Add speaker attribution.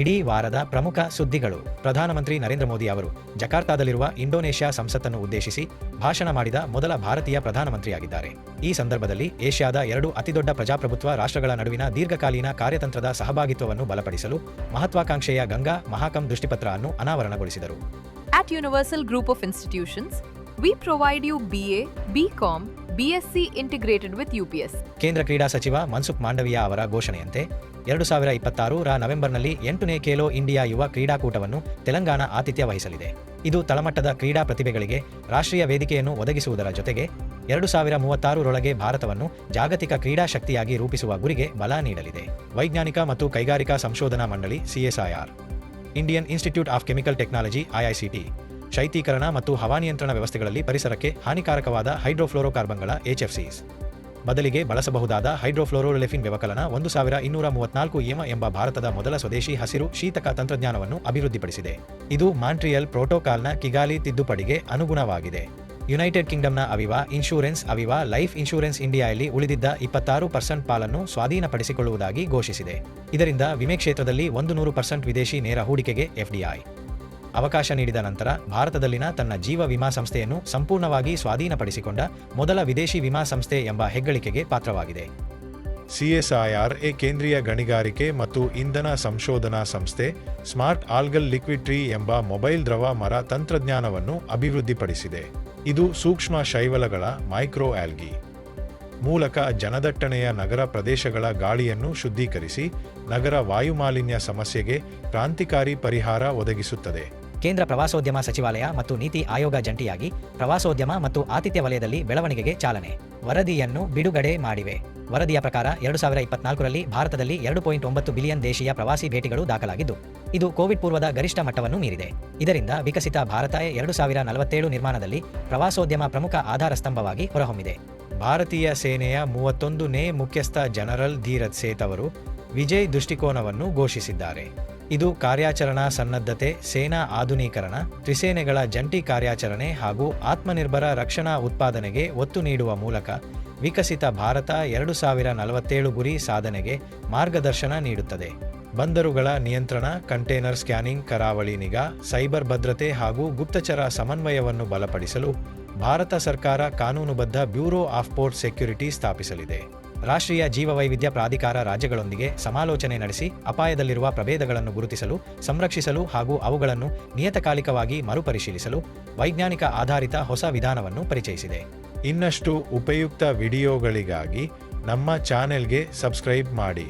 Speaker 1: ಇಡೀ ವಾರದ ಪ್ರಮುಖ ಸುದ್ದಿಗಳು. ಪ್ರಧಾನಮಂತ್ರಿ ನರೇಂದ್ರ ಮೋದಿ ಅವರು ಜಕಾರ್ತಾದಲ್ಲಿರುವ ಇಂಡೋನೇಷ್ಯಾ ಸಂಸತ್ತನ್ನು ಉದ್ದೇಶಿಸಿ ಭಾಷಣ ಮಾಡಿದ ಮೊದಲ ಭಾರತೀಯ ಪ್ರಧಾನಮಂತ್ರಿಯಾಗಿದ್ದಾರೆ. ಈ ಸಂದರ್ಭದಲ್ಲಿ ಏಷ್ಯಾದ 2 ಅತಿದೊಡ್ಡ ಪ್ರಜಾಪ್ರಭುತ್ವ ರಾಷ್ಟ್ರಗಳ ನಡುವಿನ ದೀರ್ಘಕಾಲೀನ ಕಾರ್ಯತಂತ್ರದ ಸಹಭಾಗಿತ್ವವನ್ನು ಬಲಪಡಿಸಲು ಮಹತ್ವಾಕಾಂಕ್ಷೆಯ ಗಂಗಾ ಮಹಾಕಂ ದೃಷ್ಟಿಪತ್ರ ಅನ್ನು ಅನಾವರಣಗೊಳಿಸಿದರು.
Speaker 2: At Universal Group of Institutions, we provide you BA, BCom, BSc integrated with UPS.
Speaker 1: ಕೇಂದ್ರ ಕ್ರೀಡಾ ಸಚಿವ ಮನ್ಸುಖ್ ಮಾಂಡವಿಯಾ ಅವರ ಘೋಷಣೆಯಂತೆ 2026 ನವೆಂಬರ್ನಲ್ಲಿ 8ನೇ ಖೇಲೋ ಇಂಡಿಯಾ ಯುವ ಕ್ರೀಡಾಕೂಟವನ್ನು ತೆಲಂಗಾಣ ಆತಿಥ್ಯ ವಹಿಸಲಿದೆ. ಇದು ತಳಮಟ್ಟದ ಕ್ರೀಡಾ ಪ್ರತಿಭೆಗಳಿಗೆ ರಾಷ್ಟ್ರೀಯ ವೇದಿಕೆಯನ್ನು ಒದಗಿಸುವುದರ ಜೊತೆಗೆ 2036ರೊಳಗೆ ಭಾರತವನ್ನು ಜಾಗತಿಕ ಕ್ರೀಡಾ ಶಕ್ತಿಯಾಗಿ ರೂಪಿಸುವ ಗುರಿಗೆ ಬಲ ನೀಡಲಿದೆ. ವೈಜ್ಞಾನಿಕ ಮತ್ತು ಕೈಗಾರಿಕಾ ಸಂಶೋಧನಾ ಮಂಡಳಿ CSIR, Indian institute of chemical technology IICT, ಶೈತ್ಯೀಕರಣ ಮತ್ತು ಹವಾನಿಯಂತ್ರಣ ವ್ಯವಸ್ಥೆಗಳಲ್ಲಿ ಪರಿಸರಕ್ಕೆ ಹಾನಿಕಾರಕವಾದ ಹೈಡ್ರೋಫ್ಲೋರೋಕಾರ್ಬನ್ಗಳ HFCs ಬದಲಿಗೆ ಬಳಸಬಹುದಾದ ಹೈಡ್ರೋಫ್ಲೋರೋಲೆಫಿನ್ ವ್ಯವಕಲನ 1234 ಎಂಬ ಭಾರತದ ಮೊದಲ ಸ್ವದೇಶಿ ಹಸಿರು ಶೀತಕ ತಂತ್ರಜ್ಞಾನವನ್ನು ಅಭಿವೃದ್ಧಿಪಡಿಸಿದೆ. ಇದು ಮಾಂಟ್ರಿಯಲ್ ಪ್ರೋಟೋಕಾಲ್ನ ಕಿಗಾಲಿ ತಿದ್ದುಪಡಿಗೆ ಅನುಗುಣವಾಗಿದೆ. ಯುನೈಟೆಡ್ ಕಿಂಗ್ಡಮ್ನ ಅವಿವಾ ಲೈಫ್ ಇನ್ಶೂರೆನ್ಸ್ ಇಂಡಿಯಾದಲ್ಲಿ ಉಳಿದಿದ್ದ 26% ಪಾಲನ್ನು ಸ್ವಾಧೀನಪಡಿಸಿಕೊಳ್ಳುವುದಾಗಿ ಘೋಷಿಸಿದೆ. ಇದರಿಂದ ವಿಮೆ ಕ್ಷೇತ್ರದಲ್ಲಿ 100% ವಿದೇಶಿ ನೇರ ಹೂಡಿಕೆಗೆ FDI ಅವಕಾಶ ನೀಡಿದ ನಂತರ ಭಾರತದಲ್ಲಿನ ತನ್ನ ಜೀವ ವಿಮಾ ಸಂಸ್ಥೆಯನ್ನು ಸಂಪೂರ್ಣವಾಗಿ ಸ್ವಾಧೀನಪಡಿಸಿಕೊಂಡ ಮೊದಲ ವಿದೇಶಿ ವಿಮಾ ಸಂಸ್ಥೆ ಎಂಬ ಹೆಗ್ಗಳಿಕೆಗೆ ಪಾತ್ರವಾಗಿದೆ.
Speaker 3: CSIR ಕೇಂದ್ರೀಯ ಗಣಿಗಾರಿಕೆ ಮತ್ತು ಇಂಧನ ಸಂಶೋಧನಾ ಸಂಸ್ಥೆ ಸ್ಮಾರ್ಟ್ ಆಲ್ಗಲ್ ಲಿಕ್ವಿಡ್ ಟ್ರೀ ಎಂಬ ಮೊಬೈಲ್ ದ್ರವ ಮರ ತಂತ್ರಜ್ಞಾನವನ್ನು ಅಭಿವೃದ್ಧಿಪಡಿಸಿದೆ. ಇದು ಸೂಕ್ಷ್ಮ ಶೈವಲಗಳ ಮೈಕ್ರೋ ಆಲ್ಗಿ ಮೂಲಕ ಜನದಟ್ಟಣೆಯ ನಗರ ಪ್ರದೇಶಗಳ ಗಾಳಿಯನ್ನು ಶುದ್ಧೀಕರಿಸಿ ನಗರ ವಾಯುಮಾಲಿನ್ಯ ಸಮಸ್ಯೆಗೆ ಕ್ರಾಂತಿಕಾರಿ ಪರಿಹಾರ ಒದಗಿಸುತ್ತದೆ.
Speaker 1: ಕೇಂದ್ರ ಪ್ರವಾಸೋದ್ಯಮ ಸಚಿವಾಲಯ ಮತ್ತು ನೀತಿ ಆಯೋಗ ಜಂಟಿಯಾಗಿ ಪ್ರವಾಸೋದ್ಯಮ ಮತ್ತು ಆತಿಥ್ಯ ವಲಯದಲ್ಲಿ ಬೆಳವಣಿಗೆಗೆ ಚಾಲನೆ ವರದಿಯನ್ನು ಬಿಡುಗಡೆ ಮಾಡಿವೆ. ವರದಿಯ ಪ್ರಕಾರ 2024ರಲ್ಲಿ ಭಾರತದಲ್ಲಿ 2.9 ಬಿಲಿಯನ್ ದೇಶೀಯ ಪ್ರವಾಸಿ ಭೇಟಿಗಳು ದಾಖಲಾಗಿದ್ದು, ಇದು ಕೋವಿಡ್ ಪೂರ್ವದ ಗರಿಷ್ಠ ಮಟ್ಟವನ್ನು ಮೀರಿದೆ. ಇದರಿಂದ ವಿಕಸಿತ ಭಾರತ 2047 ನಿರ್ಮಾಣದಲ್ಲಿ ಪ್ರವಾಸೋದ್ಯಮ ಪ್ರಮುಖ ಆಧಾರ ಸ್ತಂಭವಾಗಿ ಹೊರಹೊಮ್ಮಿದೆ.
Speaker 3: ಭಾರತೀಯ ಸೇನೆಯ 31ನೇ ಮುಖ್ಯಸ್ಥ ಜನರಲ್ ಧೀರಜ್ ಸೇಠ್ ಅವರು ವಿಜಯ್ ದೃಷ್ಟಿಕೋನವನ್ನು ಘೋಷಿಸಿದ್ದಾರೆ. ಇದು ಕಾರ್ಯಾಚರಣಾ ಸನ್ನದ್ಧತೆ, ಸೇನಾ ಆಧುನೀಕರಣ, ತ್ರಿಸೇನೆಗಳ ಜಂಟಿ ಕಾರ್ಯಾಚರಣೆ ಹಾಗೂ ಆತ್ಮನಿರ್ಭರ ರಕ್ಷಣಾ ಉತ್ಪಾದನೆಗೆ ಒತ್ತು ನೀಡುವ ಮೂಲಕ ವಿಕಸಿತ ಭಾರತ 2047 ಗುರಿ ಸಾಧನೆಗೆ ಮಾರ್ಗದರ್ಶನ ನೀಡುತ್ತದೆ. ಬಂದರುಗಳ ನಿಯಂತ್ರಣ, ಕಂಟೇನರ್ ಸ್ಕ್ಯಾನಿಂಗ್, ಕರಾವಳಿ ನಿಗಾ, ಸೈಬರ್ ಭದ್ರತೆ ಹಾಗೂ ಗುಪ್ತಚರ ಸಮನ್ವಯವನ್ನು ಬಲಪಡಿಸಲು ಭಾರತ ಸರ್ಕಾರ ಕಾನೂನುಬದ್ಧ ಬ್ಯೂರೋ ಆಫ್ ಪೋರ್ಟ್ ಸೆಕ್ಯುರಿಟಿ ಸ್ಥಾಪಿಸಲಿದೆ. ರಾಷ್ಟ್ರೀಯ ಜೀವವೈವಿಧ್ಯ ಪ್ರಾಧಿಕಾರ ರಾಜ್ಯಗಳೊಂದಿಗೆ ಸಮಾಲೋಚನೆ ನಡೆಸಿ ಅಪಾಯದಲ್ಲಿರುವ ಪ್ರಭೇದಗಳನ್ನು ಗುರುತಿಸಲು, ಸಂರಕ್ಷಿಸಲು ಹಾಗೂ ಅವುಗಳನ್ನು ನಿಯತಕಾಲಿಕವಾಗಿ ಮರುಪರಿಶೀಲಿಸಲು ವೈಜ್ಞಾನಿಕ ಆಧಾರಿತ ಹೊಸ ವಿಧಾನವನ್ನು ಪರಿಚಯಿಸಿದೆ. ಇನ್ನಷ್ಟು ಉಪಯುಕ್ತ ವಿಡಿಯೋಗಳಿಗಾಗಿ ನಮ್ಮ ಚಾನೆಲ್ಗೆ ಸಬ್ಸ್ಕ್ರೈಬ್ ಮಾಡಿ.